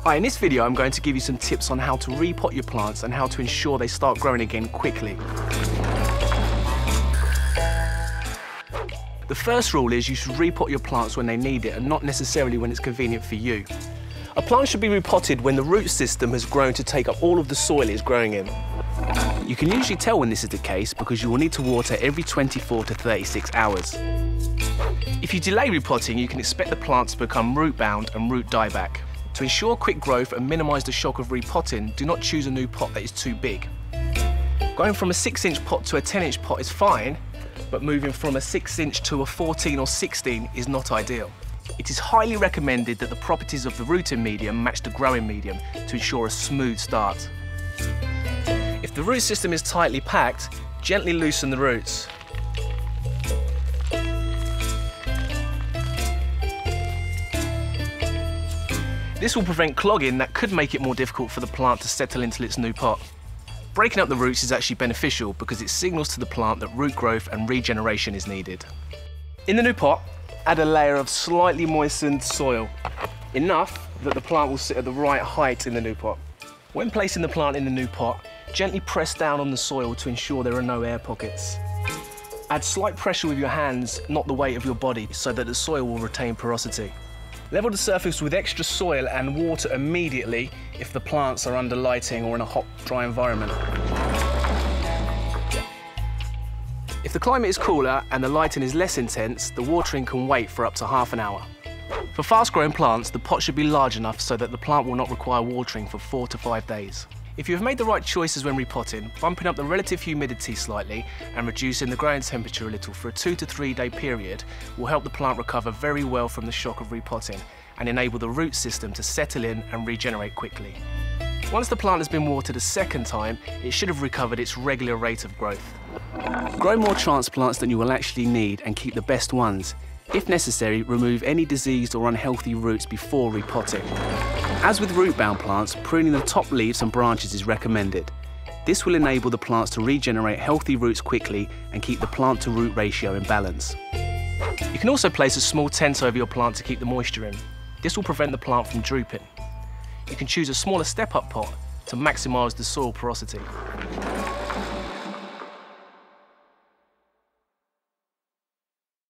Hi, in this video I'm going to give you some tips on how to repot your plants and how to ensure they start growing again quickly. The first rule is you should repot your plants when they need it and not necessarily when it's convenient for you. A plant should be repotted when the root system has grown to take up all of the soil it's growing in. You can usually tell when this is the case because you will need to water every 24 to 36 hours. If you delay repotting, you can expect the plant to become root bound and root dieback. To ensure quick growth and minimise the shock of repotting, do not choose a new pot that is too big. Going from a 6-inch pot to a 10-inch pot is fine, but moving from a 6-inch to a 14 or 16 is not ideal. It is highly recommended that the properties of the rooting medium match the growing medium to ensure a smooth start. If the root system is tightly packed, gently loosen the roots. This will prevent clogging that could make it more difficult for the plant to settle into its new pot. Breaking up the roots is actually beneficial because it signals to the plant that root growth and regeneration is needed. In the new pot, add a layer of slightly moistened soil, enough that the plant will sit at the right height in the new pot. When placing the plant in the new pot, gently press down on the soil to ensure there are no air pockets. Add slight pressure with your hands, not the weight of your body, so that the soil will retain porosity. Level the surface with extra soil and water immediately if the plants are under lighting or in a hot, dry environment. If the climate is cooler and the lighting is less intense, the watering can wait for up to half an hour. For fast-growing plants, the pot should be large enough so that the plant will not require watering for 4 to 5 days. If you have made the right choices when repotting, bumping up the relative humidity slightly and reducing the growing temperature a little for a 2 to 3 day period will help the plant recover very well from the shock of repotting and enable the root system to settle in and regenerate quickly. Once the plant has been watered a second time, it should have recovered its regular rate of growth. Grow more transplants than you will actually need and keep the best ones. If necessary, remove any diseased or unhealthy roots before repotting. As with root-bound plants, pruning the top leaves and branches is recommended. This will enable the plants to regenerate healthy roots quickly and keep the plant-to-root ratio in balance. You can also place a small tent over your plant to keep the moisture in. This will prevent the plant from drooping. You can choose a smaller step-up pot to maximise the soil porosity.